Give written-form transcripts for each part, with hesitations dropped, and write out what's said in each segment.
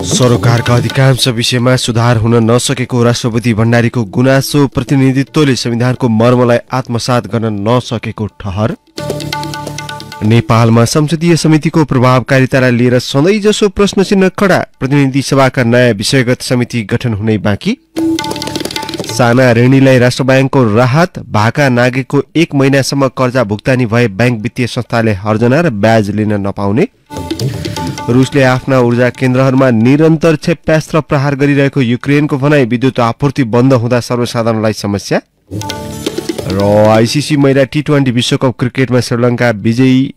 सरकारका अधिकांश विषयमा सुधार हुन नसकेको राष्ट्रपति भण्डारीको गुनासो, प्रतिनिधित्वले संविधानको मर्मलाई आत्मसात गर्न नसकेको ठहर। नेपालमा संसदीय समितिको प्रभावकारितालाई लिएर सधैँजसो प्रश्न चिन्ह खडा, प्रतिनिधि सभाका नयाँ विषयगत समिति गठन हुनै बाँकी। साना ऋणीलाई राष्ट्र ब्याङ्कको राहत, भाका नागेको 1 महिनासम्म कर्जा भुक्तानी भए ब्याङ्क वित्तीय संस्थाले हर्जना र ब्याज लिन नपाउने। रुसले आफ्ना ऊर्जा केन्द्रहरूमा निरन्तर क्षेप्यास्त्र प्रहार गरिरहेको युक्रेनको भनाई, विद्युत आपूर्ति बन्द हुँदा सर्वसाधारणलाई समस्या। र आइसिसी महिला टी20 विश्वकप क्रिकेटमा श्रीलङ्का विजयी,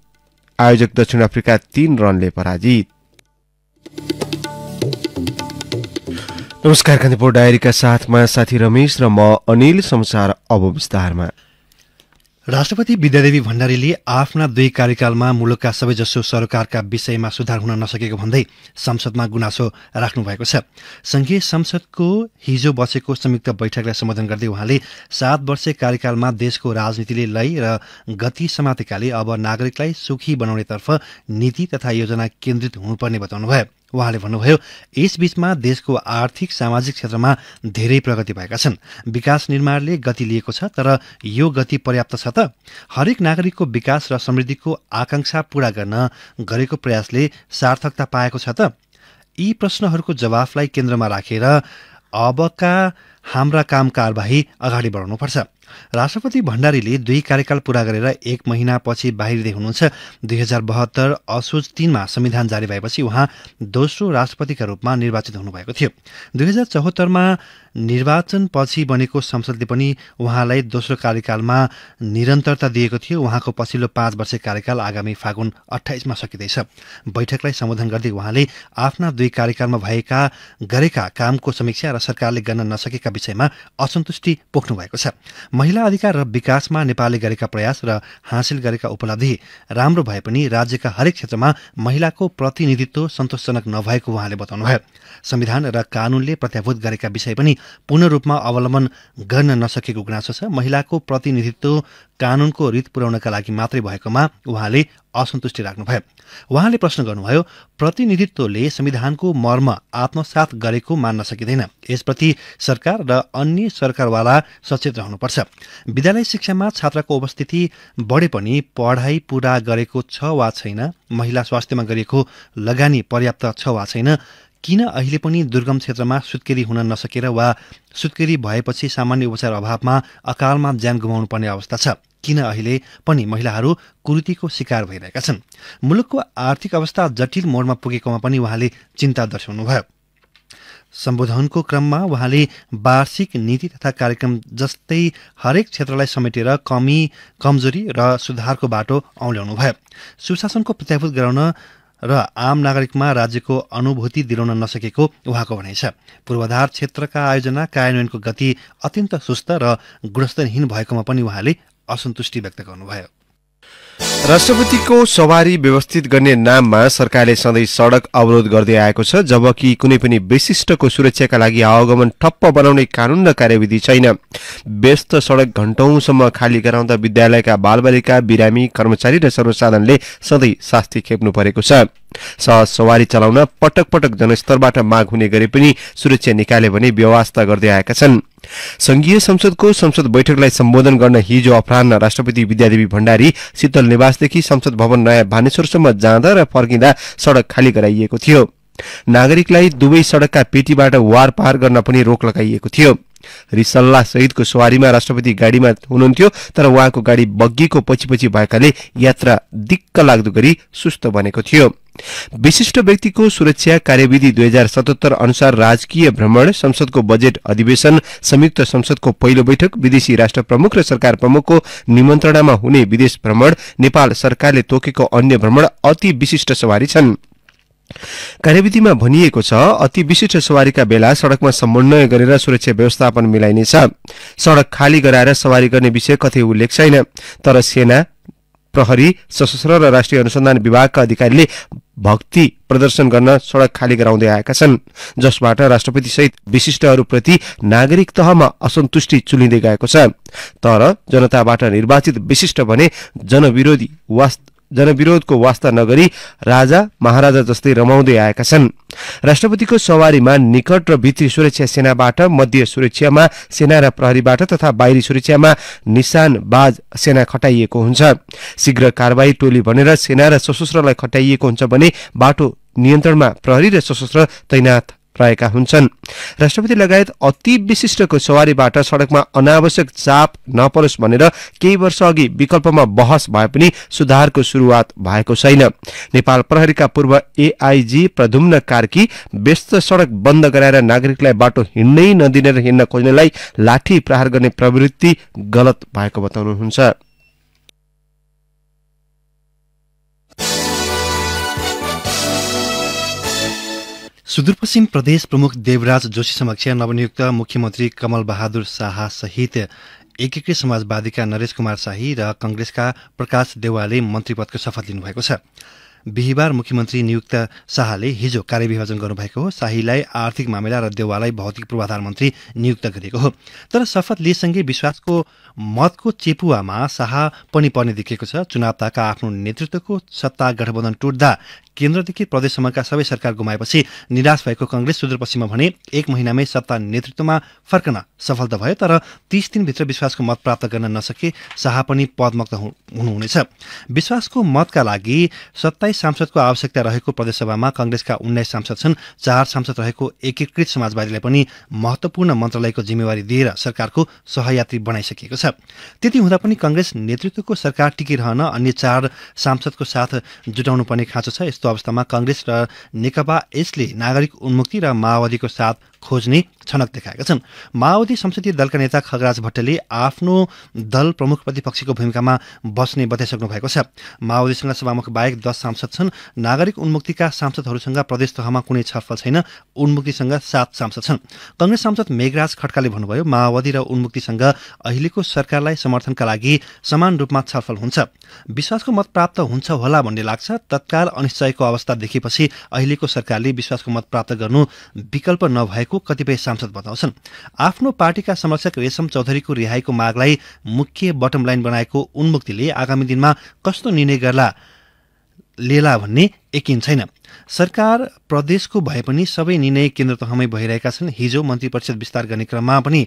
आयोजक दक्षिण अफ्रिका 3 रनले पराजित। नमस्कार, कान्तिपुर डायरीका साथमा साथी रमेश र म अनिल। समाचार अब विस्तारमा। राष्ट्रपति विद्यादेवी भण्डारीले आफ्ना 2 कार्यकालमा मुलुकका सबैजसो सरकारका विषयमा सुधार हुन नसकेको भन्दै संसदमा गुनासो राख्नु भएको छ। संघीय संसदको हिजो बसेको संयुक्त बैठकलाई सम्बोधन गर्दै उहाँले 7 वर्ष कार्यकालमा देशको राजनीतिले लय र गति समातेकाले अब नागरिकलाई सुखी बनाउनेतर्फ नीति तथा योजना केन्द्रित हुनुपर्ने बताउनुभयो। उहाँले भन्नुभयो, यसबीचमा देशको आर्थिक सामाजिक क्षेत्रमा धेरै प्रगति भएका छन्। विकास निर्माणले गति लिएको छ, तर यो गति पर्याप्त छ त? हरेक नागरिकको विकास र समृद्धिको आकांक्षा पूरा गर्न गरेको प्रयासले सार्थकता पाएको छ त? यी प्रश्नहरूको जवाफलाई केन्द्रमा राखेर अबका हाम्रा काम कारबाही अगाडि बढाउनुपर्छ। राष्ट्रपति भण्डारीले 2 कार्यकाल पूरा गरेर 1 महिनापछि बाहिरिँदै हुनुहुन्छ। 2072 असोज 3 मा संविधान जारी भएपछि उहाँ दोस्रो राष्ट्रपतिका रूपमा निर्वाचित हुनुभएको थियो। 2074 मा निर्वाचनपछि बनेको संसदले पनि उहाँलाई दोस्रो कार्यकालमा निरन्तरता दिएको थियो। उहाँको पछिल्लो 5 वर्ष कार्यकाल आगामी फागुन 28 मा सकिँदैछ। बैठकलाई सम्बोधन गर्दै उहाँले आफ्ना 2 कार्यकालमा गरेका कामको समीक्षा र सरकारले गर्न नसकेका विषयमा असन्तुष्टि पोख्नु भएको छ। महिला अधिकार र विकासमा नेपालले गरेका प्रयास र हासिल गरेका उपलब्धि राम्रो भए पनि राज्यका हरेक क्षेत्रमा महिलाको प्रतिनिधित्व सन्तोषजनक नभएको उहाँले बताउनुभयो। संविधान र कानूनले प्रत्याभूत गरेका विषय पनि पूर्ण रूपमा अवलम्बन गर्न नसकेको गुनासो छ। महिलाको प्रतिनिधित्व कानूनको रीत पुर्याउनका लागि मात्रै भएकोमा उहाँले असन्तुष्टि राख्नुभयो। उहाँले प्रश्न गर्नुभयो, प्रतिनिधित्वले संविधानको मर्म आत्मसात गरेको मान्न सकिँदैन। यसप्रति सरकार र अन्य सरकारवाला सचेत रहनुपर्छ। विद्यालय शिक्षामा छात्रको उपस्थिति बढे पनि पढाइ पूरा गरेको छ वा छैन, महिला स्वास्थ्यमा गरिएको लगानी पर्याप्त छ वा छैन, किन अहिले पनि दुर्गम क्षेत्रमा सुत्केरी हुन नसकेर वा सुत्केरी भएपछि सामान्य उपचार अभावमा अकालमा ज्यान गुमाउनु पर्ने अवस्था छ, किन अहिले पनि महिलाहरू कुरीतिको शिकार भइरहेका छन्। मुलुकको आर्थिक अवस्था जटिल मोडमा पुगेकोमा पनि उहाँले चिन्ता दर्शाउनुभयो। सम्बोधनको क्रममा उहाँले वार्षिक नीति तथा कार्यक्रम जस्तै हरेक क्षेत्रलाई समेटेर कमजोरी र सुधारको बाटो औल्याउनुभयो। सुशासनको प्रत्याभूत गराउन र आम नागरिकमा राज्यको अनुभूति दिलाउन नसकेको उहाँको भनाइ छ। पूर्वाधार क्षेत्रका आयोजना कार्यान्वयनको गति अत्यन्त सुस्त र गुणस्तरहीन भएकोमा पनि उहाँले असन्तुष्टि व्यक्त गर्नुभयो। राष्ट्रपतिको सवारी व्यवस्थित गर्ने नाममा सरकारले सधैँ सडक अवरोध गर्दै आएको छ, जबकि कुनै पनि विशिष्टको सुरक्षाका लागि आवागमन ठप्प बनाउने कानून र कार्यविधि छैन। व्यस्त सडक घण्टौंसम्म खाली गराउँदा विद्यालयका बालबालिका, बिरामी, कर्मचारी र सर्वसाधारणले सधैँ शास्ति खेप्नु परेको छ। सहज सवारी चलाउन पटक पटक जनस्तरबाट माग हुने गरे पनि सुरक्षा निकाले भने व्यवस्था गर्दै आएका छन्। संघीय संसदको संसद बैठकलाई सम्बोधन गर्न हिजो अपराह्न राष्ट्रपति विद्यादेवी भण्डारी शीतल निवासदेखि संसद भवन नयाँ भानेश्वरसम्म जाँदा र फर्किँदा सडक खाली गराइएको थियो। नागरिकलाई दुवै सडकका पेटीबाट वार पार गर्न पनि रोक लगाइएको थियो। रिसल्ला सहितको सवारीमा राष्ट्रपति गाडीमा हुनुहुन्थ्यो, तर उहाँको गाडी बग्गीको पछि भएकाले यात्रा दिक्क लाग्दो गरी सुस्त बनेको थियो। विशिष्ट व्यक्तिको सुरक्षा कार्यविधि 2077 अनुसार राजकीय भ्रमण, संसदको बजेट अधिवेशन, संयुक्त संसदको पहिलो बैठक, विदेशी राष्ट्र प्रमुख र सरकार प्रमुखको निमन्त्रणामा हुने विदेश भ्रमण, नेपाल सरकारले तोकेको अन्य भ्रमण अति विशिष्ट सवारी छन्। कार्यविधिमा भनिएको छ, अति विशिष्ट सवारीका बेला सडकमा समन्वय गरेर सुरक्षा व्यवस्थापन मिलाइनेछ। सडक खाली गराएर सवारी गर्ने विषय कतै उल्लेख छैन, तर सेना, प्रहरी, सशस्त्र र राष्ट्रिय अनुसन्धान विभागका अधिकारीले भक्ति प्रदर्शन गर्न सडक खाली गराउँदै आएका छन्, जसबाट राष्ट्रपति सहित विशिष्टहरूप्रति नागरिक तहमा असन्तुष्टि चुलिँदै गएको छ। तर जनताबाट निर्वाचित विशिष्ट भने जनविरोधको वास्ता नगरी राजा महाराजा जस्तै रमाउँदै आएका छन्। राष्ट्रपतिको सवारीमा निकट र भित्री सुरक्षा सेनाबाट, मध्य सुरक्षामा सेना र प्रहरीबाट तथा बाहिरी सुरक्षामा निशानबाज सेना खटाइएको हुन्छ। शीघ्र कारबाही टोली भनेर सेना र सशस्त्रलाई खटाइएको हुन्छ भने बाटो नियन्त्रणमा प्रहरी र सशस्त्र तैनात रहेका हुन्छन्। राष्ट्रपति लगायत अति विशिष्टको सवारीबाट सड़कमा अनावश्यक चाप नपरोस् भनेर केही वर्ष अघि विकल्पमा बहस भए पनि सुधारको सुरुवात भएको छैन। नेपाल प्रहरीका पूर्व एआईजी प्रद्युम्न कार्की व्यस्त सड़क बन्द गराएर नागरिकलाई बाटो हिँड्नै नदिने र हिँड्न खोज्नेलाई लाठी प्रहार गर्ने प्रवृत्ति गलत भएको बताउनुहुन्छ। सुदूरपश्चिम प्रदेश प्रमुख देवराज जोशी समक्ष नवनियुक्त मुख्यमन्त्री कमल बहादुर शाह सहित एकीकृत समाजवादीका नरेश कुमार शाही र कंग्रेसका प्रकाश देउवाले मन्त्री पदको शपथ लिनुभएको छ। बिहिबार मुख्यमन्त्री नियुक्त शाहले हिजो कार्यविभाजन गर्नुभएको हो। शाहीलाई आर्थिक मामिला र देउवालाई भौतिक पूर्वाधार मन्त्री नियुक्त गरिएको हो। तर शपथ लिएसँगै विश्वासको मतको चेपुवामा शाह पनि पर्ने देखिएको छ। चुनाव ताका आफ्नो नेतृत्वको सत्ता गठबन्धन टुट्दा केन्द्रदेखि प्रदेशसम्मका सबै सरकार गुमाएपछि निराश भएको कंग्रेस सुदूरपश्चिममा भने 1 महिनामै सत्ता नेतृत्वमा फर्कन सफलता भयो। तर 30 दिनभित्र विश्वासको मत प्राप्त गर्न नसके शाह पनि पदमुक्त हुनुहुनेछ। विश्वासको मतका लागि 27 सांसदको आवश्यकता रहेको प्रदेशसभामा कंग्रेसका 19 सांसद छन्। 4 सांसद रहेको एकीकृत समाजवादीलाई पनि महत्वपूर्ण मन्त्रालयको जिम्मेवारी दिएर सरकारको सहयात्री बनाइसकिएको छ। त्यति हुँदा पनि कंग्रेस नेतृत्वको सरकार टिकिरहन अन्य 4 सांसदको साथ जुटाउनु पर्ने खाँचो छ। यस्तो अवस्थामा कंग्रेस र नेकपा यसले नागरिक उन्मुक्ति र माओवादीको साथ खोज्ने छनक देखाएका छन्। माओवादी संसदीय दलका नेता खगराज भट्टले आफ्नो दल प्रमुख प्रतिपक्षीको भूमिकामा बस्ने बताइसक्नु भएको छ। माओवादीसँग सभामुख बाहेक 10 सांसद छन्। नागरिक उन्मुक्तिका सांसदहरूसँग प्रदेश तहमा कुनै छलफल छैन। उन्मुक्तिसँग 7 सांसद छन्। कंग्रेस सांसद मेघराज खड्काले भन्नुभयो, माओवादी र उन्मुक्तिसँग अहिलेको सरकारलाई समर्थनका लागि समान रूपमा छलफल हुन्छ। विश्वासको मत प्राप्त हुन्छ होला भन्ने लाग्छ। तत्काल अनिश्चयको अवस्था देखेपछि अहिलेको सरकारले विश्वासको मत प्राप्त गर्नु विकल्प नभएको कतिपय सांसद बताउँछन्। आफ्नो पार्टीका समर्थक रेशम चौधरीको रिहाईको मागलाई मुख्य बटम लाइन बनाएको उन्मुक्तिले आगामी दिनमा कस्तो निर्णय लेला भन्ने यकिन छैन। सरकार प्रदेशको भए पनि सबै निर्णय केन्द्र तहमै भइरहेका छन्। हिजो मन्त्री परिषद विस्तार गर्ने क्रममा पनि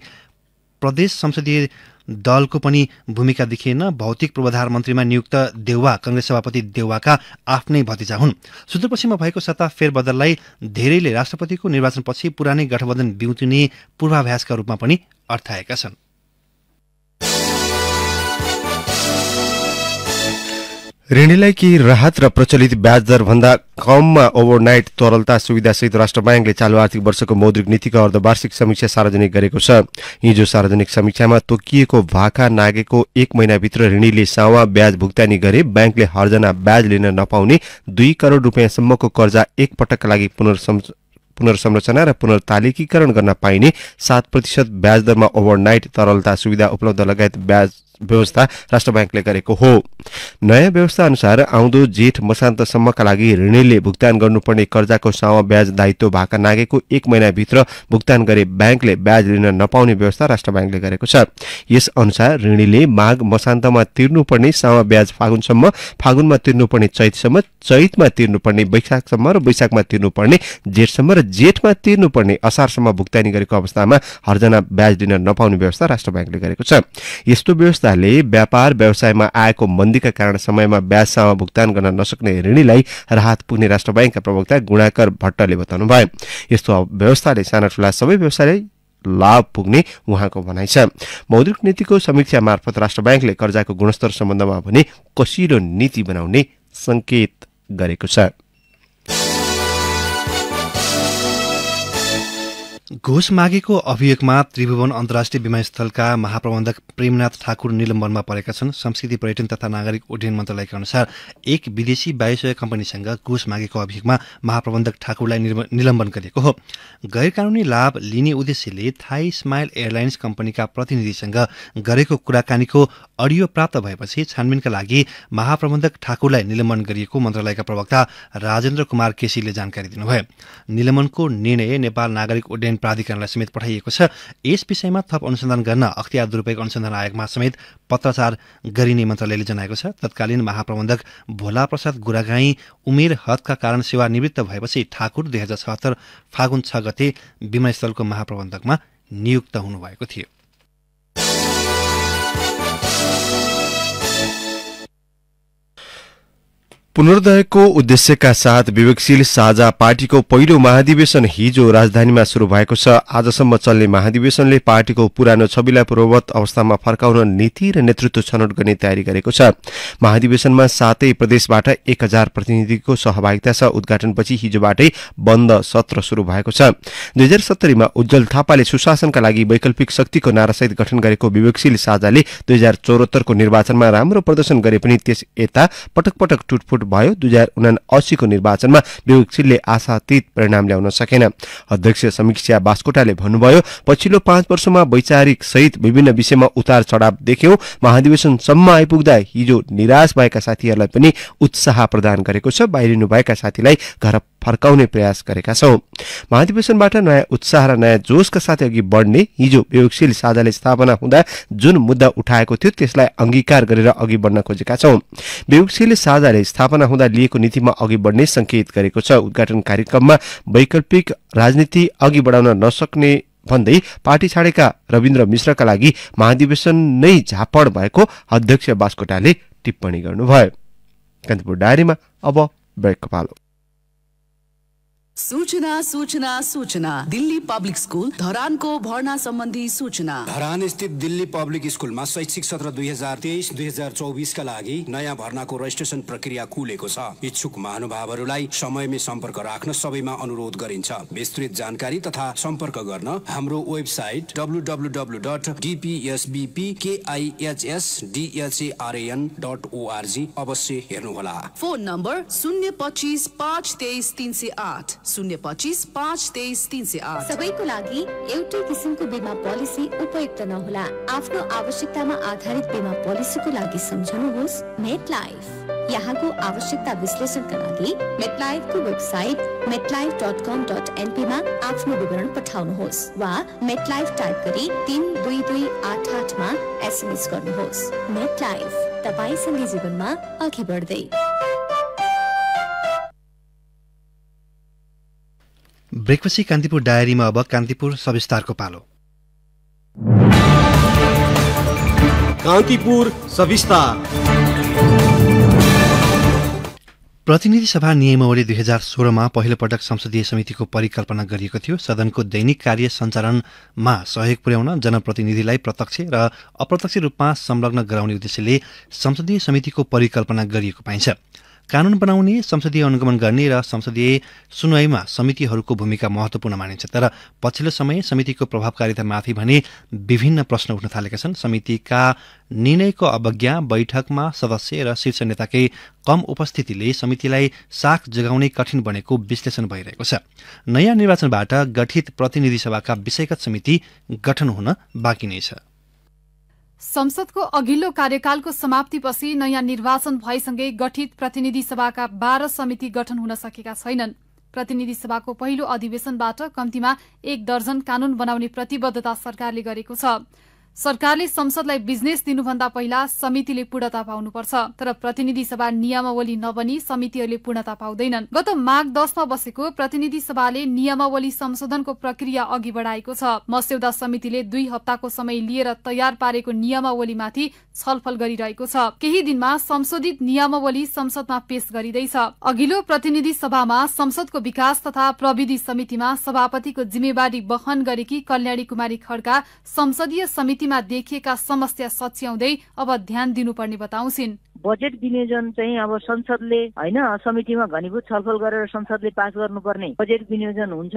प्रदेश संसदीय दलको पनि भूमिका देखिएन। भौतिक पूर्वाधार मन्त्रीमा नियुक्त देउवा कंग्रेस सभापति देउवाका आफ्नै भतिजा हुन्। सुदूरपश्चिममा भएको सत्ता फेरबदललाई धेरैले राष्ट्रपतिको निर्वाचनपछि पुरानै गठबन्धन बिउतिने पूर्वाभ्यासका रूपमा पनि अर्थाएका छन्। ऋणीलाई केही राहत र प्रचलित ब्याज दर भन्दा कममा ओभरनाइट तरलता सुविधासहित राष्ट्र ब्याङ्कले चालू आर्थिक वर्षको मौद्रिक नीतिको अर्धवार्षिक समीक्षा सार्वजनिक गरेको छ। हिजो सार्वजनिक समीक्षामा तोकिएको भाका नागेको 1 महिनाभित्र ऋणीले सावा ब्याज भुक्तानी गरे ब्याङ्कले हर्जना ब्याज लिन नपाउने 2 करोड रुपियाँसम्मको कर्जा एक पटकका लागि पुनर्संरचना र पुनर्तालिकीकरण गर्न पाइने 7% ब्याज दरमा ओभरनाइट तरलता सुविधा उपलब्ध लगायत ब्याज व्यवस्था राष्ट्र ब्याङ्कले गरेको हो। नयाँ व्यवस्था अनुसार आउँदो जेठ मसान्तसम्मका लागि ऋणीले भुक्तान गर्नुपर्ने कर्जाको सावा ब्याज दायित्व भाका नागेको 1 महिनाभित्र भुक्तान गरे ब्याङ्कले ब्याज लिन नपाउने व्यवस्था राष्ट्र ब्याङ्कले गरेको छ। यस अनुसार ऋणीले माघ मसान्तमा तिर्नुपर्ने सावा ब्याज फागुनसम्म, फागुनमा तिर्नुपर्ने चैतसम्म, चैतमा तिर्नुपर्ने वैशाखसम्म र वैशाखमा तिर्नुपर्ने जेठसम्म र जेठमा तिर्नुपर्ने असारसम्म भुक्तानी गरेको अवस्थामा हर्जना ब्याज लिन नपाउने व्यवस्था राष्ट्र ब्याङ्कले गरेको छ। यस्तो व्यवस्थाले व्यापार व्यवसायमा आएको मन्दीका कारण समयमा ब्याज सामा भुक्तान गर्न नसक्ने ऋणीलाई राहत पुग्ने राष्ट्र ब्याङ्कका प्रवक्ता गुणाकर भट्टले बताउनुभयो। यस्तो व्यवस्थाले साना ठूला सबै व्यवसायलाई लाभ पुग्ने उहाँको भनाइ छ। मौद्रिक नीतिको समीक्षा मार्फत राष्ट्र ब्याङ्कले कर्जाको गुणस्तर सम्बन्धमा भने कसिलो नीति बनाउने संकेत गरेको छ। घुस मागेको अभियोगमा त्रिभुवन अन्तर्राष्ट्रिय विमानस्थलका महाप्रबन्धक प्रेमनाथ ठाकुर निलम्बनमा परेका छन्। संस्कृति पर्यटन तथा नागरिक उड्डयन मन्त्रालयका अनुसार एक विदेशी वायुसेवा कम्पनीसँग घुस मागेको अभियोगमा महाप्रबन्धक ठाकुरलाई निलम्बन गरिएको हो। गैरकानूनी लाभ लिने उद्देश्यले थाई स्माइल एयरलाइन्स कम्पनीका प्रतिनिधिसँग गरेको कुराकानीको अडियो प्राप्त भएपछि छानबिनका लागि महाप्रबन्धक ठाकुरलाई निलम्बन गरिएको मन्त्रालयका प्रवक्ता राजेन्द्र कुमार केसीले जानकारी दिनुभयो। निलम्बनको निर्णय नेपाल नागरिक उड्डयन ऐन प्राधिकरणलाई समेत पठाइएको छ। यस विषयमा थप अनुसन्धान गर्न अख्तियार दुरुपयोग अनुसन्धान आयोगमा समेत पत्राचार गरिने मन्त्रालयले जनाएको छ। तत्कालीन महाप्रबन्धक भोला प्रसाद गुरागाई उमेर हदका कारण सेवानिवृत्त भएपछि ठाकुर 2076 फागुन 6 गते विमानस्थलको महाप्रबन्धकमा नियुक्त हुनुभएको थियो। पुनर्दयको उद्देश्यका साथ विवेकशील साझा पार्टीको पहिलो महाधिवेशन हिजो राजधानीमा शुरू भएको छ। आजसम्म चल्ने महाधिवेशनले पार्टीको पुरानो छविलाई पूर्ववत अवस्थामा फर्काउन नीति र नेतृत्व छनौट गर्ने तयारी गरेको छ। महाधिवेशनमा 7 प्रदेशबाट 1000 प्रतिनिधिको सहभागिता छ। उद्घाटनपछि हिजोबाटै बन्द सत्र शुरू भएको छ। 2070 मा उज्जवल थापाले सुशासनका लागि वैकल्पिक शक्तिको नारासहित गठन गरेको विवेकशील साझाले 2074 को निर्वाचनमा राम्रो प्रदर्शन गरे पनि त्यस यता पटक पटक टुटफुट भयो। 2079 को निर्वाचनमा विवेकशीलले आशातीत परिणाम ल्याउन सकेन। अध्यक्ष समीक्षा बास्कोटाले भन्नुभयो, पछिल्लो 5 वर्षमा वैचारिक सहित विभिन्न विषयमा उतार चढाव देख्यौं। महाधिवेशनसम्म आइपुग्दा हिजो निराश भएका साथीहरूलाई पनि उत्साह प्रदान गरेको छ। बाहिरिनु भएका साथीलाई घर फर्काउने प्रयास गरेका छौं। महाधिवेशनबाट नयाँ उत्साह र नयाँ जोशका साथ अघि बढ्ने हिजो विवेकशील साझाले स्थापना हुँदा जुन मुद्दा उठाएको थियो त्यसलाई अंगीकार गरेर अघि बढ्न खोजेका छौं। विवेकशील साझाले स्थापना हुँदा लिएको नीतिमा अघि बढ्ने संकेत गरेको छ। उद्घाटन कार्यक्रममा वैकल्पिक राजनीति अघि बढाउन नसक्ने भन्दै पार्टी छाडेका रविन्द्र मिश्रका लागि महाधिवेशन नै झापड भएको अध्यक्ष बास्कोटाले टिप्पणी गर्नुभयो। कान्तिपुर डायरीमा अब ब्रेकको पालो। सूचना सूचना सूचना दिल्ली पब्लिक स्कूल धरानको भर्ना सम्बन्धी सूचना। धरान स्थित दिल्ली पब्लिक स्कूलमा शैक्षिक सत्र 2023-2024 का लागि नयाँ भर्नाको रजिस्ट्रेसन प्रक्रिया खुलेको छ। इच्छुक महानुभावहरूलाई समयमै सम्पर्क राख्न सबैमा अनुरोध गरिन्छ। विस्तृत जानकारी तथा सम्पर्क गर्न हाम्रो वेबसाइट www.dpsbpkihsdharan.org अवश्य हेर्नुहोला। Phone number 025 523 308 025 523 308। सबैको लागि एउटै किसिमको बीमा पोलिसी उपयुक्त नहोला। आफ्नो आवश्यकतामा आधारित बीमा पोलिसीको लागि सम्झनुहोस् मेटलाइफ। यहाँको आवश्यकता विश्लेषणका लागि मेटलाइफको वेबसाइट metlife.com.np मा आफ्नो विवरण पठाउनुहोस् वा मेटलाइफ टाइप गरी 32288 मा एसएमएस गर्नुहोस्। मेटलाइफ, तपाईसँगै जीवनमा अघि बढ्दै। ब्रेकपछि कान्तिपुर डायरीमा अब कान्तिपुर सविस्तारको पालो। कान्तिपुर सविस्तार। प्रतिनिधि सभा नियमावली 2016 मा पहिलो पटक संसदीय समितिको परिकल्पना गरिएको थियो। सदनको दैनिक कार्य सञ्चालनमा सहयोग पुर्याउन जनप्रतिनिधिलाई प्रत्यक्ष र अप्रत्यक्ष रूपमा संलग्न गराउने उद्देश्यले संसदीय समितिको परिकल्पना गरिएको पाइन्छ। कानून बनाउने, संसदीय अनुगमन गर्ने र संसदीय सुनवाईमा समितिहरूको भूमिका महत्वपूर्ण मानिन्छ। तर पछिल्लो समय समितिको प्रभावकारितामाथि भने विभिन्न प्रश्न उठ्न थालेका छन्। समितिका निर्णयको अवज्ञा, बैठकमा सदस्य र शीर्ष नेताकै कम उपस्थितिले समितिलाई साख जगाउनै कठिन बनेको विश्लेषण भइरहेको छ। नयाँ निर्वाचनबाट गठित प्रतिनिधि सभाका विषयगत समिति गठन हुन बाँकी नै छ। संसदको अघिल्लो कार्यकालको समाप्तिपछि नयाँ निर्वाचन भएसँगै गठित प्रतिनिधि सभाका 12 समिति गठन हुन सकेका छैनन्। प्रतिनिधि सभाको पहिलो अधिवेशनबाट कम्तीमा 1 दर्जन कानून बनाउने प्रतिबद्धता सरकारले गरेको छ। सरकारले संसदलाई बिजनेस दिनुभन्दा पहिला समितिले पूर्णता पाउनुपर्छ। तर प्रतिनिधि सभा नियमावली नबनी समितिहरूले पूर्णता पाउँदैनन्। गत माघ 10 मा बसेको प्रतिनिधि सभाले नियमावली संशोधनको प्रक्रिया अघि बढाएको छ। मस्यौदा समितिले 2 हप्ताको समय लिएर तयार पारेको नियमावलीमाथि छलफल गरिरहेको छ। केही दिनमा संशोधित नियमावली संसदमा पेश गरिँदैछ। अघिल्लो प्रतिनिधि सभामा संसदको विकास तथा प्रविधि समितिमा सभापतिको जिम्मेवारी वहन गरेकी कल्याणी कुमारी खड्का संसदीय समिति देखिएका समस्या सच्याउँदै अब ध्यान दिनुपर्ने बताउँछिन्। बजेट विनियोजन चाहिँ अब संसदले हैन समितिमा घनीभूत छलफल गरेर संसदले पास गर्नुपर्ने बजेट विनियोजन हुन्छ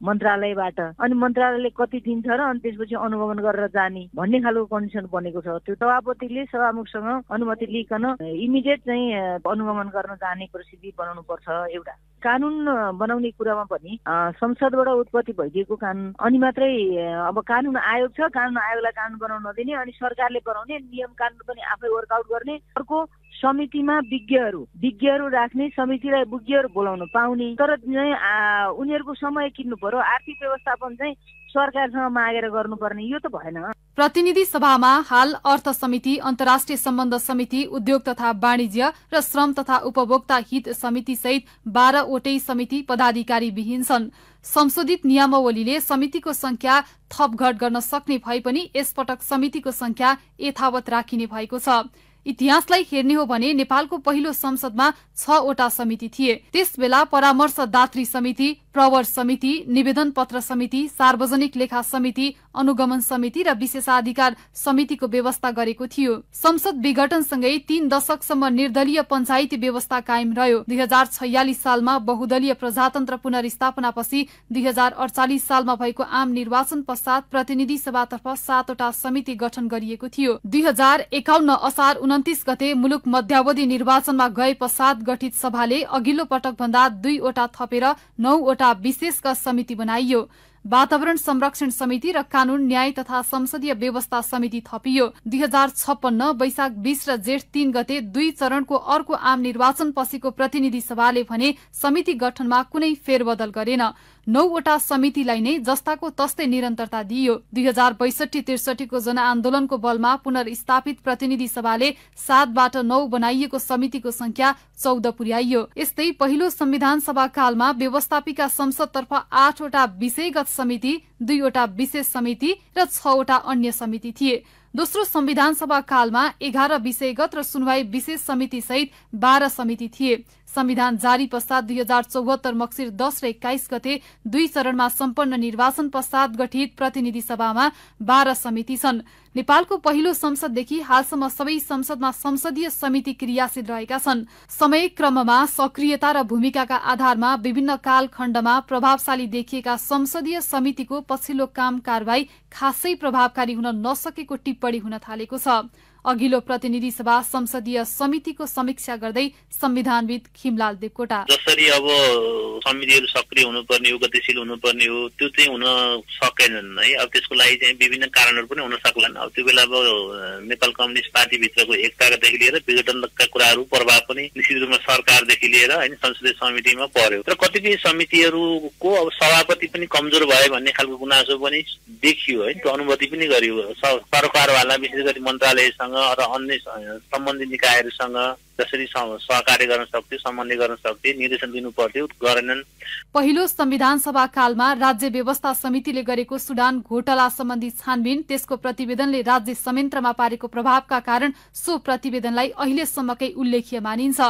मन्त्रालयबाट। अनि मन्त्रालयले कति दिन्छ र अनि त्यसपछि अनुगमन गरेर जाने भन्ने खालको कन्डिसन बनेको छ। त्यो सभापतिले सभामुखसँग अनुमति लिइकन इमिडिएट चाहिँ अनुगमन गर्न जाने परिस्थिति बनाउनु पर्छ। एउटा कानून बनाउने कुरामा पनि संसदबाट उत्पत्ति भइदिएको कानून अनि मात्रै अब कानून आयोग छ, कानून आयोगलाई कानून बनाउन नदिने अनि सरकारले बनाउने नियम कानून पनि आफै वर्कआउट गर्ने। अर्को समितिमा विज्ञहरू राख्ने, समितिलाई विज्ञहरू बोलाउन पाउने, तर उनीहरूको समय किन्नु पर्यो। आर्थिक व्यवस्थापन चाहिँ सरकारसँग मागेर गर्नुपर्ने, यो त भएन। प्रतिनिधि सभामा हाल अर्थ समिति, अन्तर्राष्ट्रिय सम्बन्ध समिति, उद्योग तथा वाणिज्य र श्रम तथा उपभोक्ता हित समिति सहित 12 वटै समिति पदाधिकारी विहीन छन्। संशोधित नियमावलीले समितिको संख्या थपघट गर्न सक्ने भए पनि यसपटक समितिको संख्या यथावत राखिने भएको छ। इतिहासलाई हेर्ने हो भने नेपालको पहिलो संसदमा 6 वटा समिति थिए। त्यसबेला परामर्शदात्री समिति, प्रवर समिति, निवेदन पत्र समिति, सार्वजनिक लेखा समिति, अनुगमन समिति र विशेषाधिकार समितिको व्यवस्था गरेको थियो। संसद विघटनसँगै 3 दशकसम्म निर्दलीय पञ्चायती व्यवस्था कायम रह्यो। 2046 सालमा बहुदलीय प्रजातन्त्र पुनर्स्थापनापछि 2048 सालमा भएको आम निर्वाचन पश्चात प्रतिनिधि सभातर्फ 7 वटा समिति गठन गरिएको थियो। 2051 असार 29 गते मुलुक मध्यावधि निर्वाचनमा गए पश्चात गठित सभाले अघिल्लो पटक भन्दा 2 वटा थपेर 9 वटा विशेषका समिति बनाइयो। वातावरण संरक्षण समिति र कानून, न्याय तथा संसदीय व्यवस्था समिति थपियो। 2056 वैशाख 20 र जेठ 3 गते 2 चरणको अर्को आम निर्वाचन पछिको प्रतिनिधि सभाले भने समिति गठनमा कुनै फेरबदल गरेन। 9 वटा समितिलाई नै जस्ताको तस्तै निरन्तरता दिइयो। 2062-63 को जनआन्दोलनको बलमा पुनर्स्थापित प्रतिनिधि सभाले 7 बाट 9 बनाइएको समितिको संख्या 14 पुर्याइयो। यस्तै पहिलो संविधान सभा कालमा व्यवस्थापिका संसदतर्फ 8 वटा विषयगत समिति, 2 वटा विशेष समिति र 6 वटा अन्य समिति थिए। दोस्रो संविधान सभा कालमा 11 विषयगत र सुनवाई विशेष समिति सहित 12 समिति थिए। संविधान जारी पश्चात 2074 मक्सिर 10 र 21 गते 2 चरणमा सम्पन्न निर्वाचन पश्चात गठित प्रतिनिधि सभामा 12 समिति छन्। नेपालको पहिलो संसददेखि हालसम्म सबै संसदमा संसदीय समिति क्रियाशील रहेका छन्। समय क्रममा सक्रियता र भूमिकाका आधारमा विभिन्न कालखण्डमा प्रभावशाली देखिएका संसदीय समितिको पछिल्लो काम कारबाही खासै प्रभावकारी हुन नसकेको टिप्पणी हुन थालेको छ। अघिल्लो प्रतिनिधि सभा संसदीय समितिको समीक्षा गर्दै संविधानविद खिमलाल देवकोटा, जसरी अब समितिहरू सक्रिय हुनुपर्ने हो, गतिशील हुनुपर्ने हो, त्यो चाहिँ हुन सकेनन् है। अब त्यसको लागि चाहिँ विभिन्न कारणहरू पनि हुन सक्लान्। अब त्यो बेला अब नेपाल कम्युनिस्ट पार्टीभित्रको एकतादेखि लिएर विघटनका कुराहरू प्रभाव पनि निश्चित रूपमा सरकारदेखि लिएर होइन संसदीय समितिमा पर्यो। र कतिपय समितिहरूको अब सभापति पनि कमजोर भयो भन्ने खालको गुनासो पनि देखियो है, त्यो अनुभूति पनि गरियो। सरकारवाला विशेष गरी मन्त्रालयसँग र अन्य सम्बन्धित निकायहरूसँग जसरी सहकार्य गर्न सक्थ्यो, समन्वय गर्न सक्थे, निर्देशन दिनु पर्थ्यो, गरेनन्। पहिलो संविधान सभा कालमा राज्य व्यवस्था समितिले गरेको सुडान घोटाला सम्बन्धी छानबिन, त्यसको प्रतिवेदनले राज्य संयन्त्रमा पारेको प्रभावका कारण सो प्रतिवेदनलाई अहिलेसम्मकै उल्लेख्य मानिन्छ।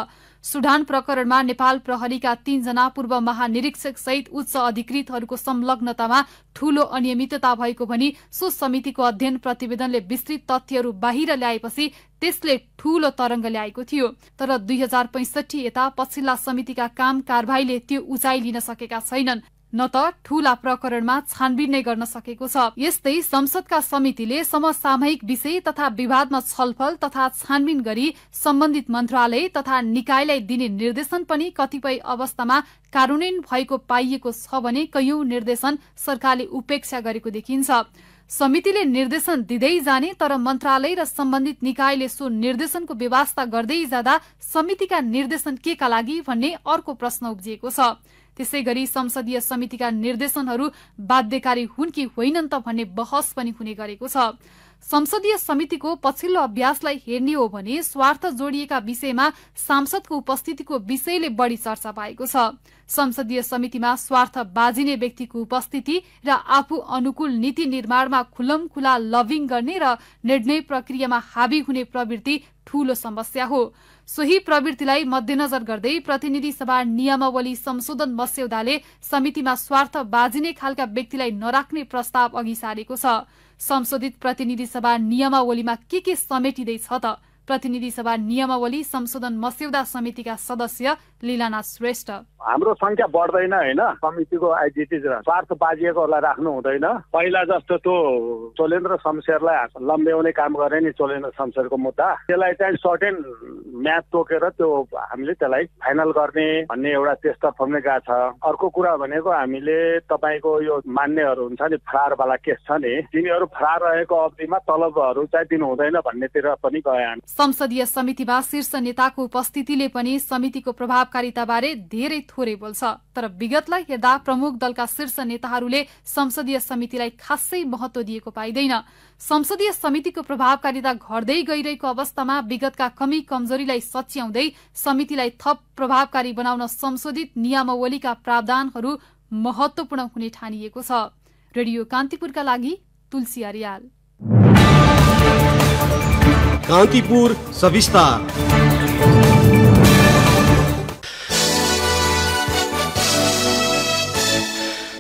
सुडान प्रकरणमा नेपाल प्रहरीका 3 जना पूर्व महानिरीक्षक सहित उच्च अधिकृतहरूको संलग्नतामा ठूलो अनियमितता भएको भनी सो समितिको अध्ययन प्रतिवेदनले विस्तृत तथ्यहरू बाहिर ल्याएपछि त्यसले ठूलो तरंग ल्याएको थियो। तर 2065 यता पछिल्ला समितिका काम कारबाहीले त्यो उचाइ लिन सकेका छैनन्, न त ठूला प्रकरणमा छानबिन नै गर्न सकेको छ। यस्तै संसदका समितिले समसामयिक विषय तथा विवादमा छलफल तथा छानबिन गरी सम्बन्धित मन्त्रालय तथा निकायलाई दिने निर्देशन पनि कतिपय अवस्थामा कार्यान्वयन भएको पाइएको छ भने कैयौं निर्देशन सरकारले उपेक्षा गरेको देखिन्छ। समितिले निर्देशन दिँदै जाने तर मन्त्रालय र सम्बन्धित निकायले सो निर्देशनको व्यवस्था गर्दै जाँदा समितिका निर्देशन केका लागि भन्ने अर्को प्रश्न उब्जिएको छ। त्यसैगरी संसदीय समितिका निर्देशनहरू बाध्यकारी हुन् कि होइनन् त भन्ने बहस पनि हुने गरेको छ। संसदीय समितिको पछिल्लो अभ्यासलाई हेर्ने हो भने स्वार्थ जोडिएका विषयमा सांसदको उपस्थितिको विषयले बढी चर्चा पाएको छ। संसदीय समितिमा स्वार्थ बाजिने व्यक्तिको उपस्थिति र आफू अनुकूल नीति निर्माणमा खुलमखुला लभिङ गर्ने र निर्णय प्रक्रियामा हावी हुने प्रवृत्ति ठूलो समस्या हो। सोही प्रवृत्तिलाई मध्यनजर गर्दै प्रतिनिधि सभा नियमावली संशोधन मस्यौदाले समितिमा स्वार्थ बाजिने खालका व्यक्तिलाई नराख्ने प्रस्ताव अघि सारेको छ। संशोधित प्रतिनिधि सभा नियमावलीमा के समेटिँदैछ त? प्रतिनिधि सभा नियमावली संशोधन मस्यौदा समितिका सदस्य लीलानाथ श्रेष्ठ, हाम्रो संख्या बढ्दैन होइन, समितिको आइडेन्टिटी स्वार्थ बाजिएकोहरूलाई राख्नु हुँदैन। पहिला जस्तो त्यो चोलेन्द्र शमशेरलाई लम्ब्याउने काम गरे नि चोलेन्द्र शमशेरको मुद्दा, त्यसलाई चाहिँ सर्टेन म्याद तोकेर त्यो हामीले त्यसलाई फाइनल गर्ने भन्ने एउटा त्यसतर्फ पनि गएको छ। अर्को कुरा भनेको हामीले तपाईँको यो मान्नेहरू हुन्छ नि, फरारवाला केस छ नि, तिनीहरू फरार रहेको अवधिमा तलबहरू चाहिँ दिनु हुँदैन भन्नेतिर पनि गए। संसदीय समितिमा शीर्ष नेताको उपस्थितिले पनि समितिको प्रभावकारिताबारे धेरै थोरै बोल्छ। तर विगतलाई हेर्दा प्रमुख दलका शीर्ष नेताहरूले संसदीय समितिलाई खासै महत्व दिएको पाइँदैन। संसदीय समितिको प्रभावकारिता घट्दै गइरहेको अवस्थामा विगतका कमी कमजोरीलाई सच्याउँदै समितिलाई थप प्रभावकारी बनाउन संशोधित नियमावलीका प्रावधानहरू महत्वपूर्ण हुने ठानिएको छ। रेडियो कान्तिपुरका लागि तुलसी अर्याल। कान्तिपुर सविस्तार।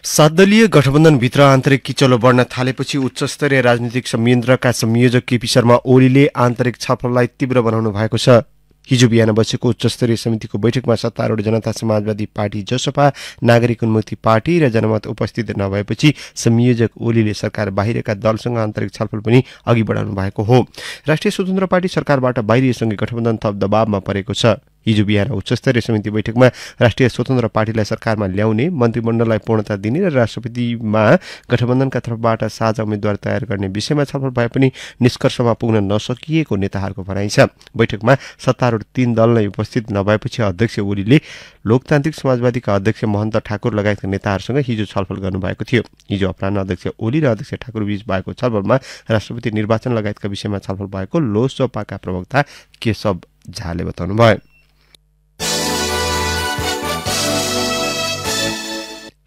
सातदलीय गठबन्धनभित्र आन्तरिक किचलो बढ्न थालेपछि उच्चस्तरीय राजनीतिक संयन्त्रका संयोजक केपी शर्मा ओलीले आन्तरिक छलफललाई तीव्र बनाउनु भएको छ। हिजो बिहान बसेको उच्चस्तरीय समितिको बैठकमा सत्तारूढ जनता समाजवादी पार्टी जसपा, नागरिक उन्मुक्ति पार्टी र जनमत उपस्थित नभएपछि संयोजक ओलीले सरकार बाहिरका दलसँग आन्तरिक छलफल पनि अघि बढाउनु भएको हो। राष्ट्रिय स्वतन्त्र पार्टी सरकारबाट बाहिरिएसँगै गठबन्धन थप दबावमा परेको छ। हिजो बिहान उच्चस्तरीय समिति बैठकमा राष्ट्रिय स्वतन्त्र पार्टीलाई सरकारमा ल्याउने, मन्त्रीमण्डललाई पूर्णता दिने र राष्ट्रपतिमा गठबन्धनका तर्फबाट साझा उम्मेद्वार तयार गर्ने विषयमा छलफल भए पनि निष्कर्षमा पुग्न नसकिएको नेताहरूको भनाइ छ। बैठकमा सत्तारूढ 3 दल नै उपस्थित नभएपछि अध्यक्ष ओलीले लोकतान्त्रिक समाजवादीका अध्यक्ष महन्त ठाकुर लगायतका नेताहरूसँग हिजो छलफल गर्नुभएको थियो। हिजो अपराह्न अध्यक्ष ओली र अध्यक्ष ठाकुर बीच भएको छलफलमा राष्ट्रपति निर्वाचन लगायतका विषयमा छलफल भएको लोकसभाका प्रवक्ता केशव झाले बताउनुभयो।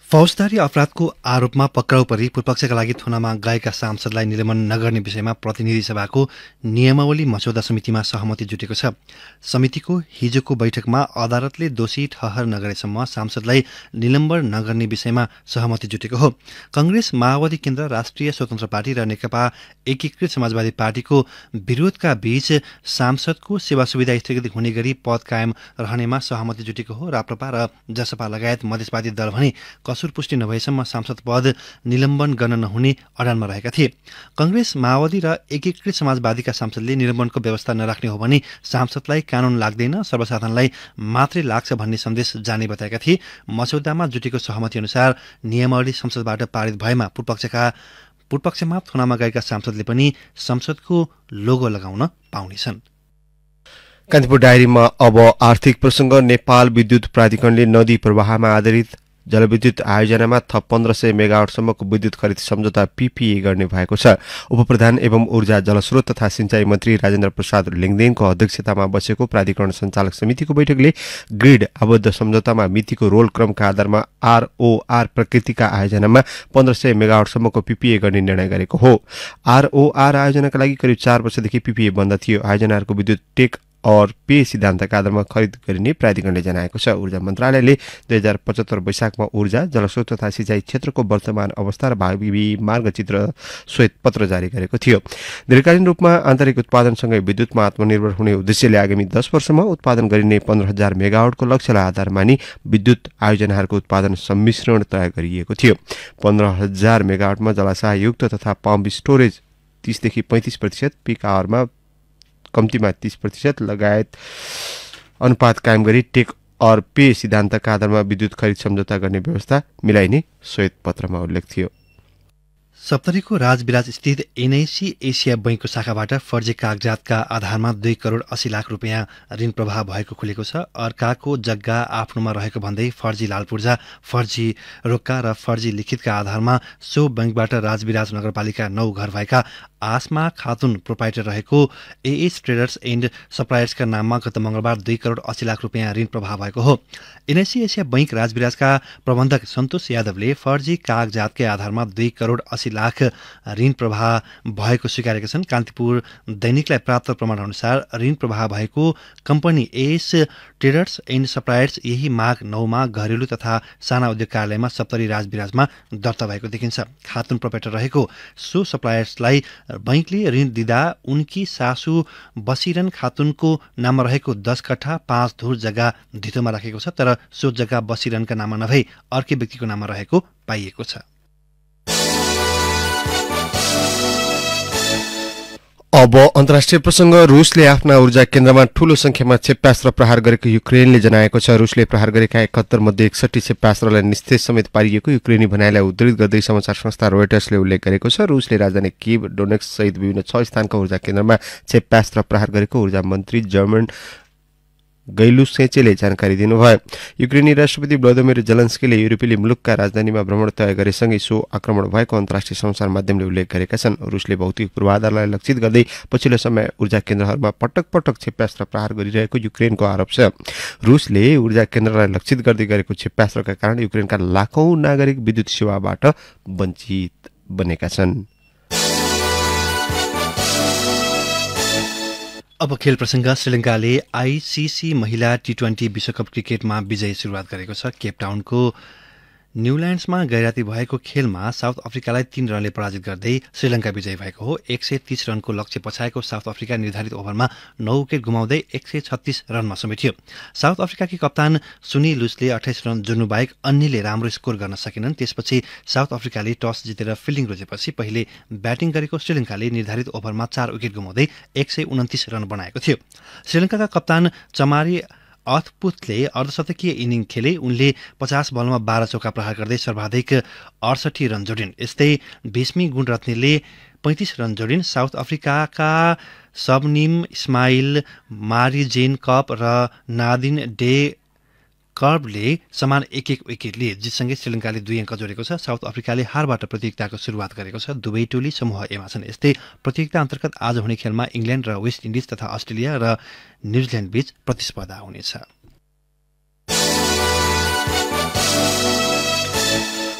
फौजदारी अपराधको आरोपमा पक्राउ परी पूर्वपक्षका लागि थुनामा गएका सांसदलाई निलम्बन नगर्ने विषयमा प्रतिनिधि सभाको नियमावली मस्यौदा समितिमा सहमति जुटेको छ। समितिको हिजोको बैठकमा अदालतले दोषी ठहर नगरेसम्म सांसदलाई निलम्बन नगर्ने विषयमा सहमति जुटेको हो। कांग्रेस, माओवादी केन्द्र, राष्ट्रिय स्वतन्त्र पार्टी र नेकपा एकीकृत समाजवादी पार्टीको विरोधका बीच सांसदको सेवा सुविधा स्थगित हुने गरी पद कायम रहनेमा सहमति जुटेको हो। राप्रपा र जसपा लगायत मधेसवादी दल भने कसुर पुष्टि नभएसम्म सांसद पद निलम्बन गर्न नहुने अडानमा रहेका थिए। कांग्रेस, माओवादी र एकीकृत समाजवादीका सांसदले निलम्बनको व्यवस्था नराख्ने हो भने सांसदलाई कानून लाग्दैन, सर्वसाधारणलाई मात्रै लाग्छ भन्ने सन्देश जाने बताएका थिए। मस्यौदामा जुटेको सहमति अनुसार नियमावली संसदबाट पारित भएमा पूर्वपक्षमा थुनामा गएका सांसदले पनि संसदको लोगो लगाउन पाउनेछन्। कान्तिपुर डायरीमा अब आर्थिक प्रसंग। नेपाल विद्युत प्राधिकरणले नदी प्रवाहमा आधारित जलविद्युत आयोजनामा थप 1500 मेगावाटसम्मको विद्युत खरिद सम्झौता पीपीए गर्ने भएको छ। उपप्रधान एवं ऊर्जा, जलस्रोत तथा सिंचाई मन्त्री राजेन्द्र प्रसाद लिङदेनको अध्यक्षतामा बसेको प्राधिकरण सञ्चालक समितिको बैठकले ग्रिड आबद्ध सम्झौतामा मितिको रोल क्रमका आधारमा आरओआर प्रकृतिका आयोजनामा 1500 मेगावाटसम्मको पीपीए गर्ने निर्णय गरेको हो। आरओआर आयोजनाका लागि करिब 4 वर्षदेखि पीपीए बन्द थियो। आयोजनाहरूको विद्युत टेक और पे सिद्धान्तका आधारमा खरिद गरिने प्राधिकरणले जनाएको छ। ऊर्जा मन्त्रालयले 2075 वैशाखमा ऊर्जा, जलस्रोत तथा सिंचाई क्षेत्रको वर्तमान अवस्था र भावी मार्गचित्र श्वेतपत्र जारी गरेको थियो। दीर्घकालीन रूपमा आन्तरिक उत्पादनसँगै विद्युतमा आत्मनिर्भर हुने उद्देश्यले आगामी 10 वर्षमा उत्पादन गरिने 15,000 मेगावाटको लक्ष्यलाई आधार मानी विद्युत आयोजनाहरूको उत्पादन सम्मिश्रण तय गरिएको थियो। 15,000 मेगावाटमा जलाशययुक्त तथा पम्प स्टोरेज 30 देखि 35%, पीक आवरमा कम्तीमा 30% लगायत अनुपात कायम गरी टेक और पे सिद्धान्तका आधारमा विद्युत खरिद सम्झौता गर्ने व्यवस्था मिलाइने श्वेतपत्रमा उल्लेख थियो। सप्तरीको राजविराज स्थित एनआईसी एसिया बैंकको शाखाबाट फर्जी कागजातका आधारमा 2 करोड 80 लाख रुपियाँ ऋण प्रवाह भएको खुलेको छ। अर्काको जग्गा आफ्नोमा रहेको भन्दै फर्जी लालपूर्जा, फर्जी रोक्का र फर्जी लिखितका आधारमा सो बैंकबाट राजविराज नगरपालिका 9 घर भएका आसमा खातुन प्रोप्राइटर रहेको एएस ट्रेडर्स एन्ड सप्लायर्सका नाममा गत मंगलबार 2 करोड 80 लाख रुपियाँ ऋण प्रवाह भएको हो। एनआईसी एसिया बैंक राजविराजका प्रबन्धक सन्तोष यादवले फर्जी कागजातकै आधारमा 2 करोड 80 लाख ऋण प्रवाह भएको स्वीकारेका छन्। कान्तिपुर दैनिकलाई प्राप्त प्रमाण अनुसार ऋण प्रवाह भएको company as traders and suppliers यही माघ 9 मा घरेलु तथा साना उद्योग कार्यालयमा सप्तरी राजविराजमा दर्ता भएको देखिन्छ। खातुन प्रोप्राइटर रहेको सो सप्लायर्सलाई बैंकले ऋण दिँदा उनकी सासू बसिरन खातुनको नाममा रहेको 10 कट्ठा 5 धुर जग्गा धितोमा राखेको छ, तर सो जग्गा बसिरनका नाममा नभई अर्कै व्यक्तिको नाममा रहेको पाइएको छ। अब अन्तर्राष्ट्रिय प्रसंग रुसले आफ्ना ऊर्जा केन्द्रमा ठूलो संख्यामा क्षेप्यास्त्र प्रहार गरेको युक्रेनले जनाएको छ। रुसले प्रहार गरेका 71 मध्ये 61 क्षेप्यास्त्रलाई निस्तेज समेत पारिएको युक्रेनी भनाइलाई उद्धृत गर्दै समाचार संस्था रोयटर्सले उल्लेख गरेको छ। रुसले राजधानी कीव, डोनेट्स्क सहित विभिन्न 6 स्थानका ऊर्जा केन्द्रमा क्षेप्यास्त्र प्रहार गरेको ऊर्जा मन्त्री जर्मन गैलुसेचेले जानकारी दिनुभयो। युक्रेनी राष्ट्रपति व्लादिमिर जेलेन्स्कीले युरोपेली मुलुकका राजधानीमा भ्रमण तय गरेसँगै सो आक्रमण भएको अन्तर्राष्ट्रिय सञ्चार माध्यमले उल्लेख गरेका छन्। रुसले भौतिक पूर्वाधारलाई लक्षित गर्दै पछिल्लो समय ऊर्जा केन्द्रहरूमा पटक पटक क्षेप्यास्त्र प्रहार गरिरहेको युक्रेनको आरोप छ। रुसले ऊर्जा केन्द्रलाई लक्षित गर्दै गरेको क्षेप्यास्त्रका कारण युक्रेनका लाखौं नागरिक विद्युत सेवाबाट वञ्चित बनेका छन्। अब खेल प्रसंग। श्रीलङ्काले आईसीसी महिला टी20 विश्वकप क्रिकेटमा विजयी सुरुवात गरेको छ। केपटाउनको न्यूल्यान्ड्समा गैराती भएको खेलमा साउथ अफ्रिकालाई 3 रनले पराजित गर्दै श्रीलङ्का विजयी भएको हो। 130 रनको लक्ष्य पछाएको साउथ अफ्रिका निर्धारित ओभरमा 9 विकेट गुमाउँदै 136 रनमा समेटियो। साउथ अफ्रिकाकी कप्तान सुनी लुसले 28 रन जोड्नु बाहेक अन्यले राम्रो स्कोर गर्न सकेनन्। त्यसपछि साउथ अफ्रिकाले टस जितेर फिल्डिङ रोजेपछि पहिले ब्याटिङ गरेको श्रीलङ्काले निर्धारित ओभरमा 4 विकेट गुमाउँदै 129 रन बनाएको थियो। श्रीलङ्काका कप्तान चमारी अथपुथले अर्धशतकीय इनिङ खेले। उनले 50 बलमा 12 चौका प्रहार गर्दै सर्वाधिक 68 रन जोडिन्। यस्तै भीष्मी गुणरत्नेले 35 run जोडिन्। South अफ्रिकाका सबनिम Ismail, Marizanne cup र नादिन डे कर्बले समान 1-1 विकेट लिए। जितसँगै श्रीलङ्काले 2 अङ्क जोडेको छ। साउथ अफ्रिकाले हारबाट प्रतियोगिताको सुरुवात गरेको छ। दुवै टोली समूह एमा छन्। यस्तै प्रतियोगिता अन्तर्गत आज हुने खेलमा इङ्ल्यान्ड र वेस्ट इन्डिज तथा अस्ट्रेलिया र न्युजिल्यान्ड बीच प्रतिस्पर्धा हुनेछ।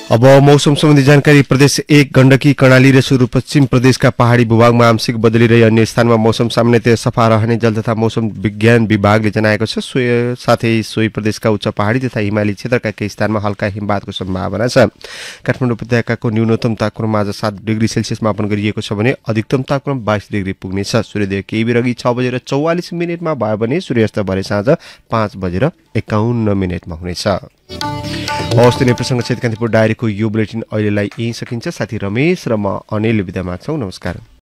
अब मौसम सम्बन्धी जानकारी। प्रदेश 1 गण्डकी, कर्णाली र सुदूरपश्चिम प्रदेशका पहाडी भूभागमा आंशिक बदली रही अन्य स्थानमा मौसम सामान्यतया सफा रहने जल तथा मौसम विज्ञान विभागले जनाएको छ। साथै सोही प्रदेशका उच्च पहाडी तथा हिमाली क्षेत्रका केही स्थानमा हल्का हिमपातको सम्भावना छ। काठमाडौँ उपत्यकाको न्यूनतम तापक्रम आज 7 डिग्री सेल्सियस मापन गरिएको छ भने अधिकतम तापक्रम 22 डिग्री पुग्नेछ। सूर्योदय केही बेर अघि 6:44 भयो भने सूर्यास्त भरे साँझ 5:51 हुनेछ। हवस्, तिनै प्रसङ्ग सहित कान्तिपुर डायरीको यो बुलेटिन अहिलेलाई यहीँ सकिन्छ। साथी रमेश र म अनिल बिदा माग्छौँ। नमस्कार।